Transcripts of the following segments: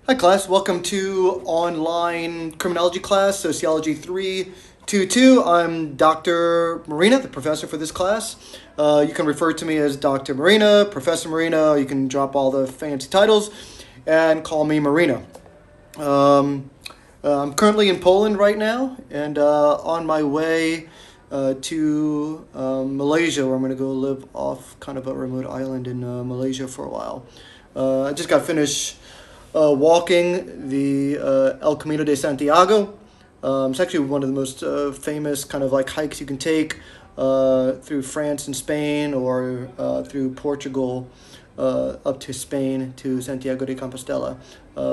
Hi class, welcome to online criminology class, Sociology 322. I'm Dr. Marina, the professor for this class. You can refer to me as Dr. Marina, Professor Marina, you can drop all the fancy titles and call me Marina. I'm currently in Poland right now and on my way to Malaysia, where I'm going to go live off kind of a remote island in Malaysia for a while. I just got finished walking the El Camino de Santiago. It's actually one of the most famous kind of like hikes you can take through France and Spain, or through Portugal up to Spain to Santiago de Compostela.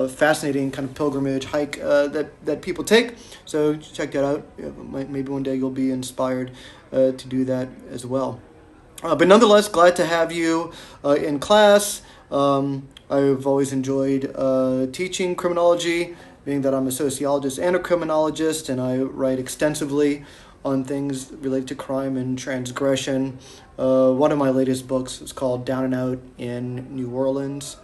Fascinating kind of pilgrimage hike that people take. So check that out. Maybe one day you'll be inspired to do that as well. But nonetheless, glad to have you in class. I've always enjoyed teaching criminology, being that I'm a sociologist and a criminologist, and I write extensively on things related to crime and transgression. One of my latest books is called Down and Out in New Orleans,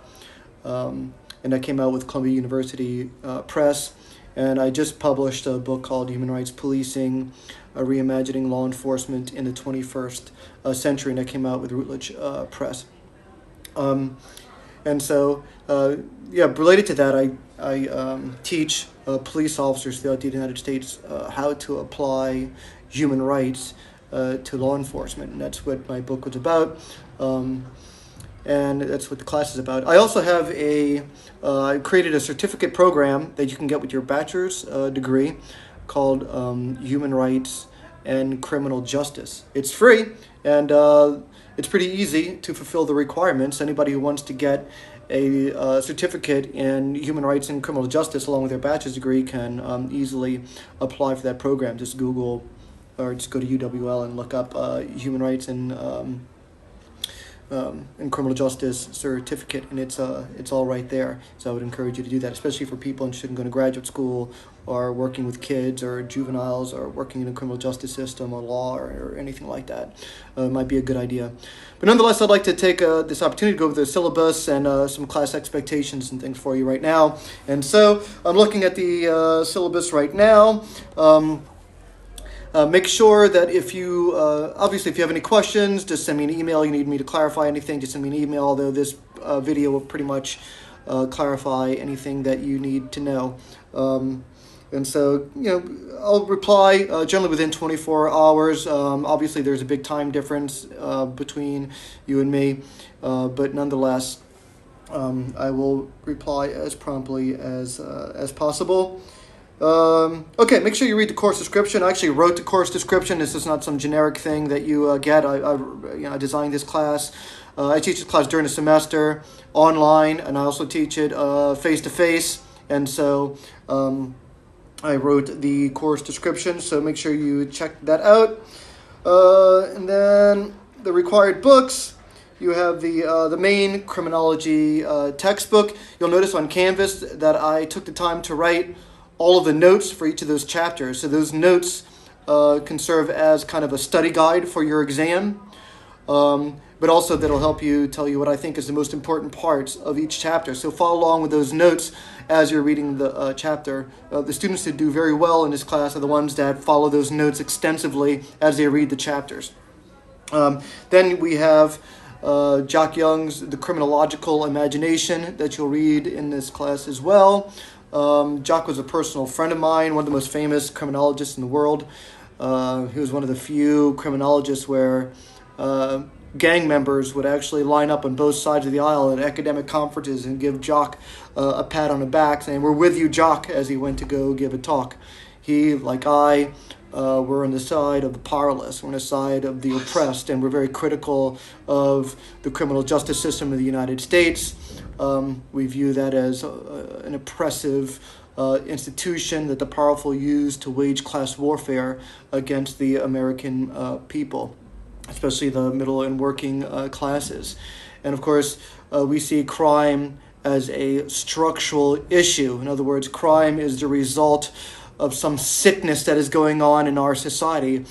and that came out with Columbia University Press. And I just published a book called Human Rights Policing, Reimagining Law Enforcement in the 21st Century, and that came out with Routledge Press. And so, related to that, I teach police officers throughout the United States how to apply human rights to law enforcement, and that's what my book was about, and that's what the class is about. I also have I created a certificate program that you can get with your bachelor's degree called Human Rights and Criminal Justice. It's free, and it's pretty easy to fulfill the requirements. Anybody who wants to get a certificate in human rights and criminal justice along with their bachelor's degree can easily apply for that program. Just Google or just go to UWL and look up human rights and criminal justice certificate, and it's all right there. So I would encourage you to do that, especially for people interested in going to graduate school or working with kids or juveniles or working in the criminal justice system or law or anything like that. It might be a good idea. But nonetheless, I'd like to take this opportunity to go over the syllabus and some class expectations and things for you right now. And so I'm looking at the syllabus right now. Make sure that if you, obviously, if you have any questions, just send me an email. You need me to clarify anything, just send me an email, although this video will pretty much clarify anything that you need to know. And so, I'll reply generally within 24 hours. Obviously, there's a big time difference between you and me, but nonetheless, I will reply as promptly as possible. Okay, make sure you read the course description. I actually wrote the course description. This is not some generic thing that you get. I designed this class. I teach this class during the semester online, and I also teach it face-to-face. And so I wrote the course description, so make sure you check that out. And then the required books. You have the main criminology textbook. You'll notice on Canvas that I took the time to write all of the notes for each of those chapters. So those notes can serve as kind of a study guide for your exam, but also that'll help you tell you what I think is the most important parts of each chapter. So follow along with those notes as you're reading the chapter. The students that do very well in this class are the ones that follow those notes extensively as they read the chapters. Then we have Jock Young's The Criminological Imagination that you'll read in this class as well. Jock was a personal friend of mine, one of the most famous criminologists in the world. He was one of the few criminologists where gang members would actually line up on both sides of the aisle at academic conferences and give Jock a pat on the back saying, "We're with you, Jock," as he went to go give a talk. He, like I, were on the side of the powerless, we're on the side of the oppressed, and we're very critical of the criminal justice system of the United States. We view that as an oppressive institution that the powerful use to wage class warfare against the American people, especially the middle and working classes. And of course, we see crime as a structural issue. In other words, crime is the result of some sickness that is going on in our society,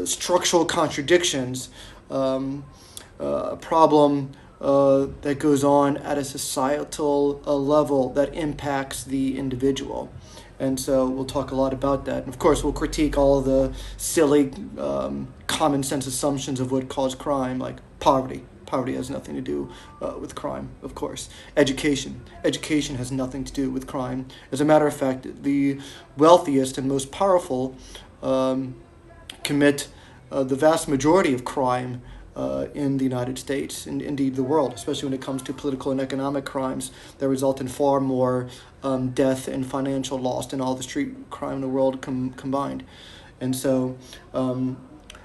structural contradictions, a problem that goes on at a societal level that impacts the individual. And so we'll talk a lot about that. And of course, we'll critique all the silly common sense assumptions of what causes crime, like poverty. Poverty has nothing to do with crime, of course. Education. Education has nothing to do with crime. As a matter of fact, the wealthiest and most powerful commit the vast majority of crime in the United States, and indeed the world, especially when it comes to political and economic crimes that result in far more death and financial loss than all the street crime in the world combined. And so,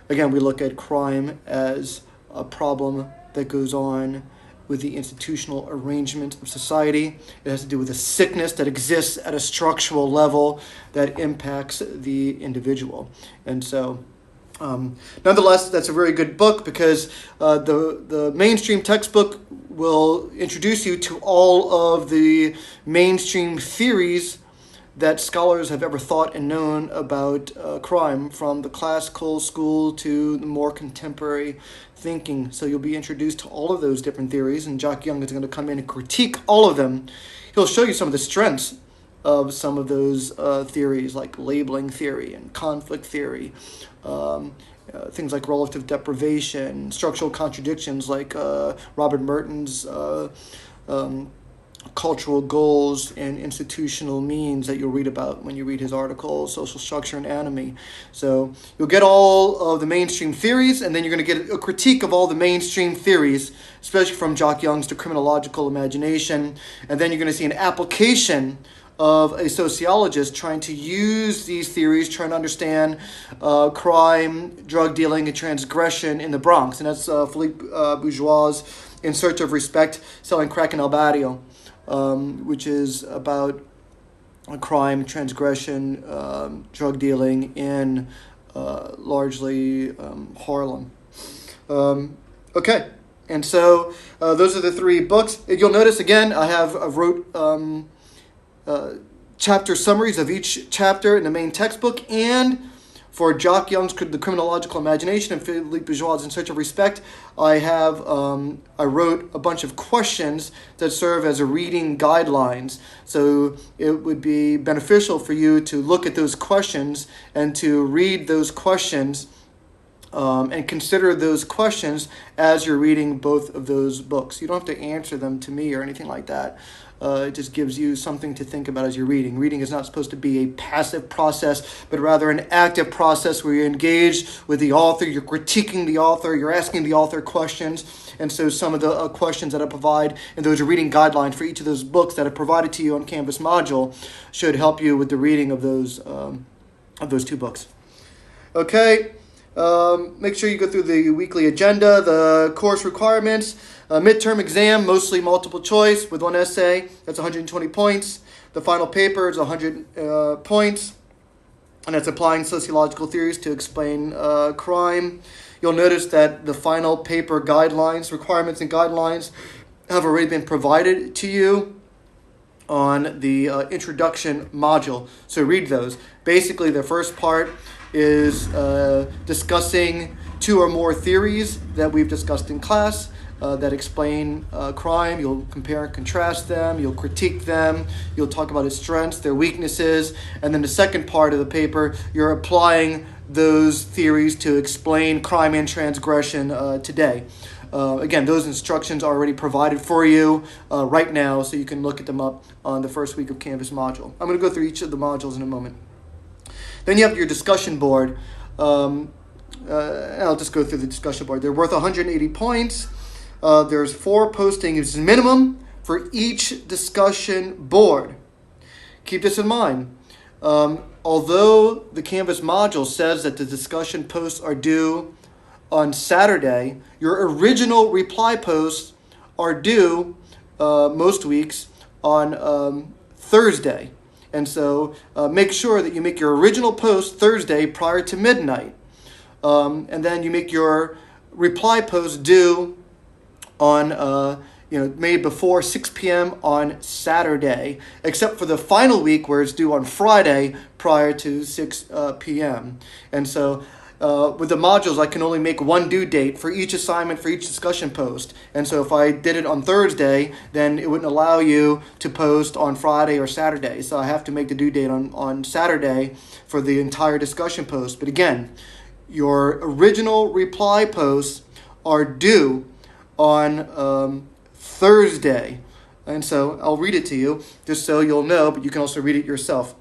again, we look at crime as a problem that goes on with the institutional arrangement of society. It has to do with a sickness that exists at a structural level that impacts the individual. And so, nonetheless, that's a very good book because the mainstream textbook will introduce you to all of the mainstream theories that scholars have ever thought and known about crime, from the classical school to the more contemporary thinking. So you'll be introduced to all of those different theories, and Jock Young is going to come in and critique all of them. He'll show you some of the strengths of some of those theories, like labeling theory and conflict theory, things like relative deprivation, structural contradictions like Robert Merton's cultural goals and institutional means that you'll read about when you read his article, Social Structure and Anatomy. So you'll get all of the mainstream theories, and then you're going to get a critique of all the mainstream theories, especially from Jock Young's The Criminological Imagination. And then you're going to see an application of a sociologist trying to use these theories, trying to understand crime, drug dealing, and transgression in the Bronx. And that's Philippe Bourgeois' In Search of Respect, Selling Crack in El Barrio, which is about crime, transgression, drug dealing in largely Harlem. Okay, and so those are the three books. You'll notice, again, I wrote chapter summaries of each chapter in the main textbook, and for Jock Young's The Criminological Imagination and Philippe Bourgeois' In Search of Respect, I wrote a bunch of questions that serve as a reading guidelines. So it would be beneficial for you to look at those questions and to read those questions and consider those questions as you're reading both of those books. You don't have to answer them to me or anything like that. It just gives you something to think about as you're reading. Reading is not supposed to be a passive process, but rather an active process where you're engaged with the author, you're critiquing the author, you're asking the author questions. And so some of the questions that I provide in those reading guidelines for each of those books that I provided to you on Canvas module should help you with the reading of those two books. Okay. Make sure you go through the weekly agenda, the course requirements, midterm exam, mostly multiple choice with one essay. That's 120 points. The final paper is 100 points, and that's applying sociological theories to explain crime. You'll notice that the final paper guidelines, requirements and guidelines have already been provided to you on the introduction module. So read those. Basically, the first part is discussing two or more theories that we've discussed in class that explain crime. You'll compare and contrast them. You'll critique them. You'll talk about its strengths, their weaknesses. And then the second part of the paper, you're applying those theories to explain crime and transgression today. Again, those instructions are already provided for you right now, so you can look at them up on the first week of Canvas module. I'm going to go through each of the modules in a moment. Then you have your discussion board. I'll just go through the discussion board. They're worth 180 points. There's 4 postings minimum for each discussion board. Keep this in mind. Although the Canvas module says that the discussion posts are due on Saturday, your original reply posts are due most weeks on Thursday. And so make sure that you make your original post Thursday prior to midnight. And then you make your reply post due on, made before 6 p.m. on Saturday, except for the final week where it's due on Friday prior to 6 p.m. And so with the modules, I can only make one due date for each assignment for each discussion post. And so if I did it on Thursday, then it wouldn't allow you to post on Friday or Saturday. So I have to make the due date on Saturday for the entire discussion post. But again, your original reply posts are due on Thursday. And so I'll read it to you just so you'll know, but you can also read it yourself.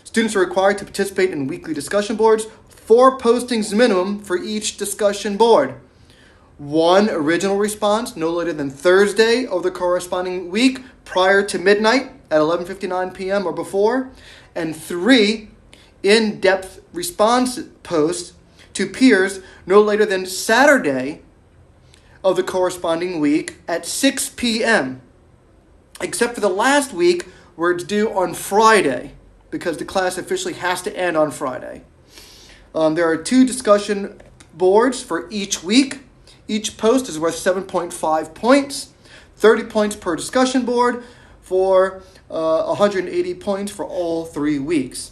Students are required to participate in weekly discussion boards. 4 postings minimum for each discussion board. 1 original response no later than Thursday of the corresponding week prior to midnight at 11:59 p.m. or before. And 3 in-depth response posts to peers no later than Saturday of the corresponding week at 6 p.m. except for the last week where it's due on Friday because the class officially has to end on Friday. There are 2 discussion boards for each week. Each post is worth 7.5 points, 30 points per discussion board for 180 points for all 3 weeks.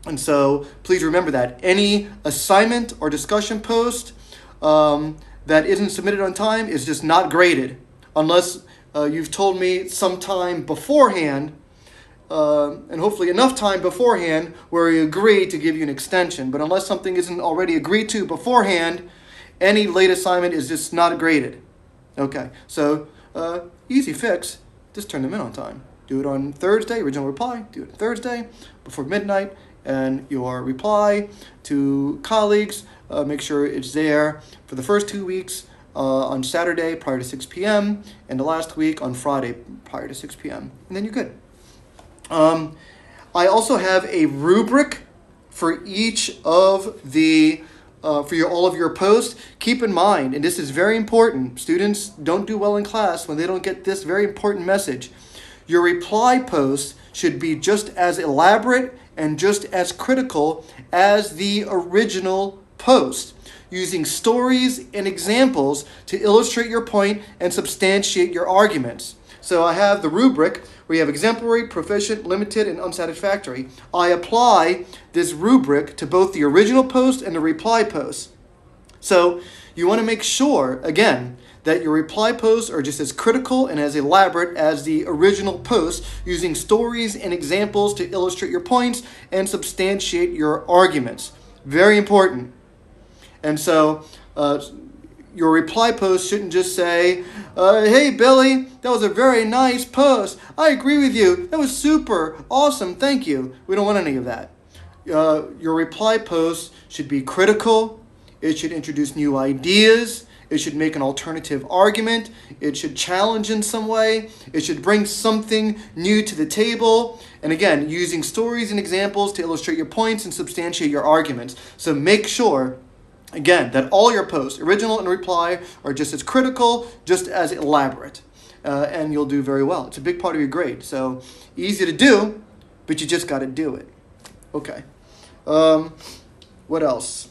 And so please remember that any assignment or discussion post that isn't submitted on time is just not graded unless you've told me sometime beforehand, and hopefully enough time beforehand where we agree to give you an extension. But unless something isn't already agreed to beforehand, any late assignment is just not graded. Okay, so easy fix, just turn them in on time. Do it on Thursday, original reply, do it on Thursday before midnight, and your reply to colleagues, make sure it's there for the first 2 weeks on Saturday prior to 6 p.m. and the last week on Friday prior to 6 p.m. And then you're good. I also have a rubric for each of the all of your posts. Keep in mind, and this is very important, students don't do well in class when they don't get this very important message. Your reply posts should be just as elaborate and just as critical as the original post, using stories and examples to illustrate your point and substantiate your arguments. So I have the rubric where you have exemplary, proficient, limited, and unsatisfactory. I apply this rubric to both the original post and the reply post. So you want to make sure, again, that your reply posts are just as critical and as elaborate as the original post, using stories and examples to illustrate your points and substantiate your arguments. Very important. And so your reply post shouldn't just say, hey, Billy, that was a very nice post. I agree with you. That was super awesome. Thank you. We don't want any of that. Your reply post should be critical. It should introduce new ideas. It should make an alternative argument. It should challenge in some way. It should bring something new to the table. And again, using stories and examples to illustrate your points and substantiate your arguments. So make sure, again, that all your posts, original and reply, are just as critical, just as elaborate. And you'll do very well. It's a big part of your grade. So easy to do, but you just got to do it. Okay. What else?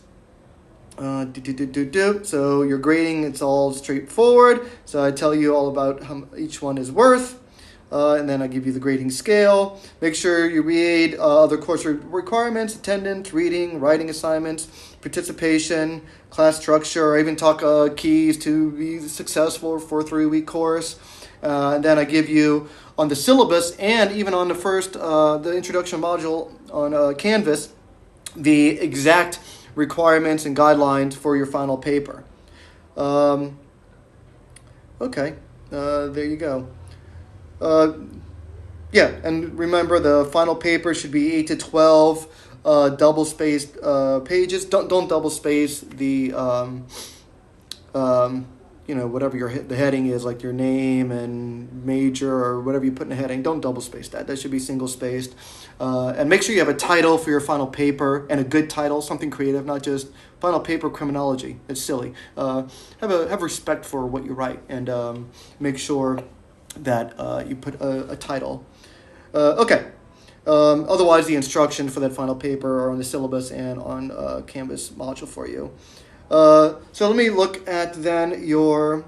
So your grading, it's all straightforward. So I tell you all about how each one is worth. And then I give you the grading scale. Make sure you read other course requirements, attendance, reading, writing assignments, participation, class structure. I even talk keys to be successful for a 3-week course. And then I give you on the syllabus and even on the first, the introduction module on Canvas, the exact requirements and guidelines for your final paper. Okay, there you go. Yeah, and remember the final paper should be 8 to 12 double-spaced pages. Don't double-space the whatever the heading is, like your name and major or whatever you put in the heading. Don't double-space that. That should be single-spaced. And make sure you have a title for your final paper, and a good title, something creative, not just final paper criminology. It's silly. Have respect for what you write, and make sure that you put a title. Okay. Otherwise, the instructions for that final paper are on the syllabus and on Canvas module for you. So let me look at then your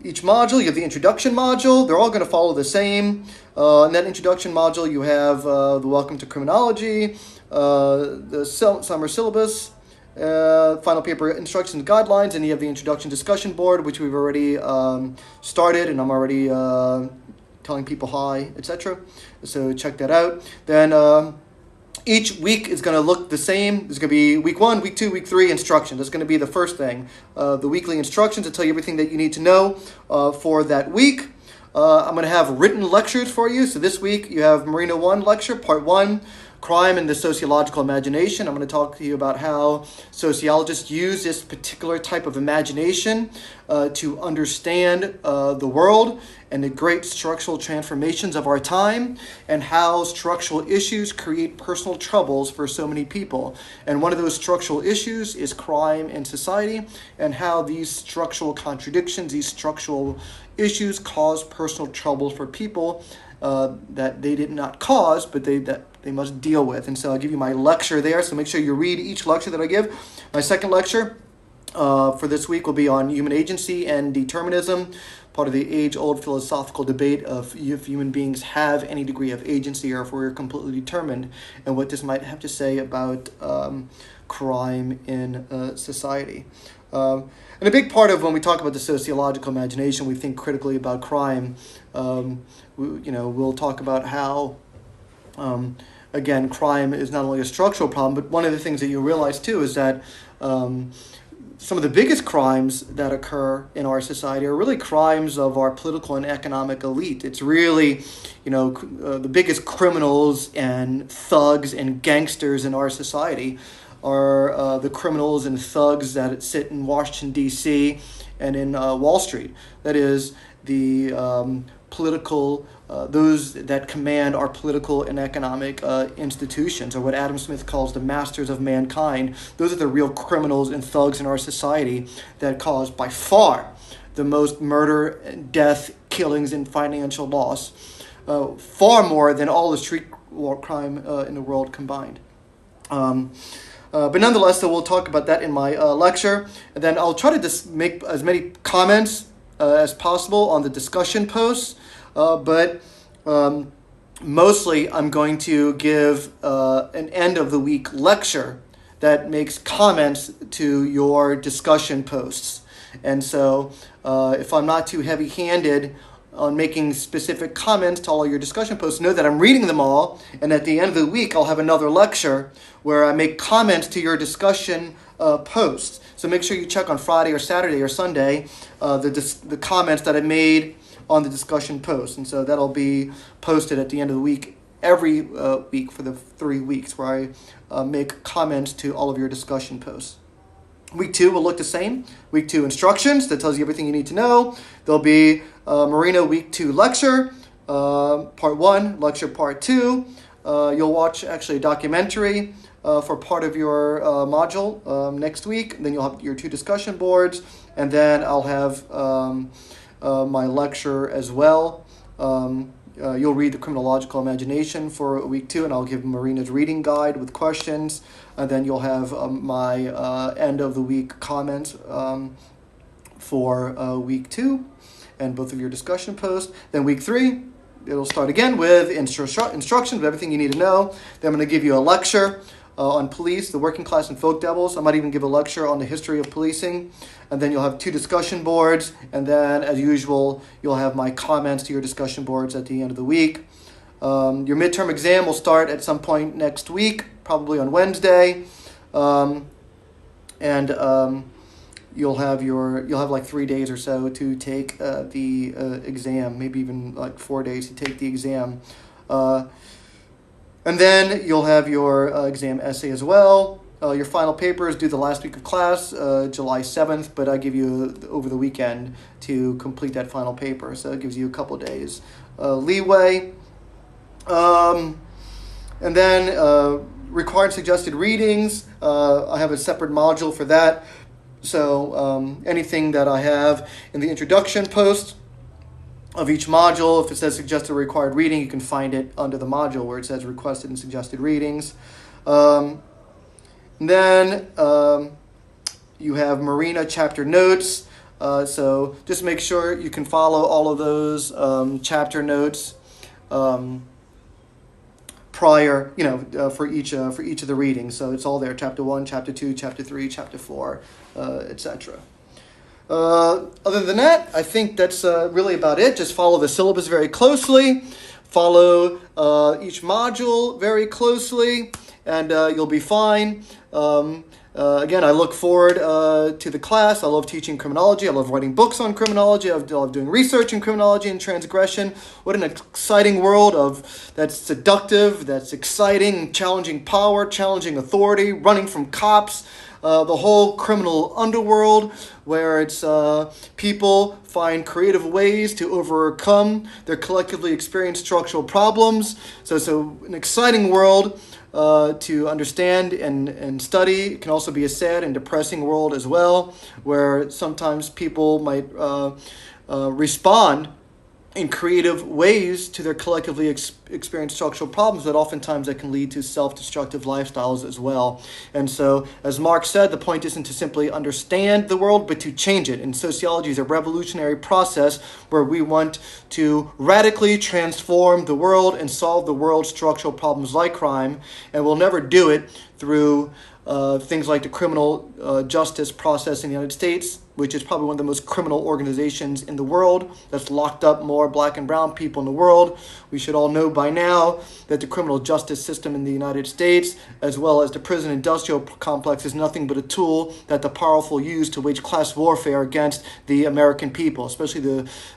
each module. You have the introduction module. They're all going to follow the same. In that introduction module, you have the Welcome to Criminology, summer syllabus, final paper instructions and guidelines, and you have the introduction discussion board, which we've already started, and I'm already telling people hi, etc. So check that out. Then each week is going to look the same. There's going to be week 1, week 2, week 3 instruction. That's going to be the first thing. The weekly instructions to tell you everything that you need to know for that week. I'm going to have written lectures for you. So this week you have Marina 1 lecture, part 1, Crime and the Sociological Imagination. I'm going to talk to you about how sociologists use this particular type of imagination to understand the world and the great structural transformations of our time, and how structural issues create personal troubles for so many people. And one of those structural issues is crime in society, and how these structural contradictions, these structural issues cause personal trouble for people that they did not cause, but that they must deal with. And so I'll give you my lecture there, so make sure you read each lecture that I give. My second lecture for this week will be on human agency and determinism, part of the age-old philosophical debate of if human beings have any degree of agency or if we're completely determined, and what this might have to say about crime in society. And a big part of when we talk about the sociological imagination, we think critically about crime. We'll talk about how, again, crime is not only a structural problem, but one of the things that you realize too is that some of the biggest crimes that occur in our society are really crimes of our political and economic elite. It's really, the biggest criminals and thugs and gangsters in our society are the criminals and thugs that sit in Washington, D.C. and in Wall Street. That is, the political, those that command our political and economic institutions, or what Adam Smith calls the masters of mankind. Those are the real criminals and thugs in our society that cause by far the most murder, death, killings, and financial loss, far more than all the street crime in the world combined. But nonetheless, so we'll talk about that in my lecture. And then I'll try to make as many comments as possible on the discussion posts. But mostly I'm going to give an end of the week lecture that makes comments to your discussion posts. And so if I'm not too heavy-handed on making specific comments to all of your discussion posts, know that I'm reading them all, and at the end of the week I'll have another lecture where I make comments to your discussion posts. So make sure you check on Friday or Saturday or Sunday the comments that I made on the discussion post. And so that'll be posted at the end of the week, every week for the 3 weeks, where I make comments to all of your discussion posts. Week 2 will look the same. Week 2 instructions, that tells you everything you need to know. There'll be Marina Week 2 lecture, part 1, lecture part 2. You'll watch actually a documentary for part of your module next week. Then you'll have your 2 discussion boards, and then I'll have my lecture as well. You'll read the Criminological Imagination for week 2, and I'll give Marina's reading guide with questions. And then you'll have my end of the week comments for week 2 and both of your discussion posts. Then week 3, it'll start again with instructions of everything you need to know. Then I'm going to give you a lecture on police, the working class and folk devils. I might even give a lecture on the history of policing. And then you'll have 2 discussion boards. And then, as usual, you'll have my comments to your discussion boards at the end of the week. Your midterm exam will start at some point next week, probably on Wednesday. You'll have like 3 days or so to take the exam, maybe even like 4 days to take the exam. And then you'll have your exam essay as well. Your final paper is due the last week of class, July 7th, but I give you over the weekend to complete that final paper. So it gives you a couple days leeway. And then required suggested readings. I have a separate module for that. So anything that I have in the introduction post of each module, if it says suggested required reading, you can find it under the module where it says requested and suggested readings. Then you have Marina chapter notes. So just make sure you can follow all of those chapter notes prior, for each of the readings. So it's all there: chapter 1, chapter 2, chapter 3, chapter 4, etc. Other than that, I think that's really about it. Just follow the syllabus very closely. Follow each module very closely, and you'll be fine. Again, I look forward to the class. I love teaching criminology. I love writing books on criminology. I love doing research in criminology and transgression. What an exciting world that's seductive, that's exciting, challenging power, challenging authority, running from cops. The whole criminal underworld, where it's people find creative ways to overcome their collectively experienced structural problems. So an exciting world to understand and study. It can also be a sad and depressing world as well, where sometimes people might respond in creative ways to their collectively experienced structural problems, but oftentimes that can lead to self-destructive lifestyles as well. And so, as Marx said, the point isn't to simply understand the world, but to change it. And sociology is a revolutionary process where we want to radically transform the world and solve the world's structural problems like crime, and we'll never do it through things like the criminal justice process in the United States, which is probably one of the most criminal organizations in the world, that's locked up more black and brown people in the world. We should all know by now that the criminal justice system in the United States, as well as the prison industrial complex, is nothing but a tool that the powerful use to wage class warfare against the American people, especially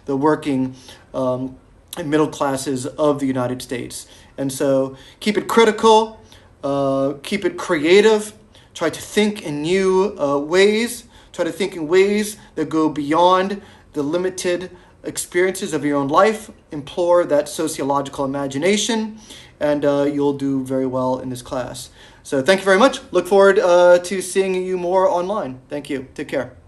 the working and middle classes of the United States. And so keep it critical, keep it creative, try to think in new ways. Try to think in ways that go beyond the limited experiences of your own life. Implore that sociological imagination, and you'll do very well in this class. So thank you very much. Look forward to seeing you more online. Thank you. Take care.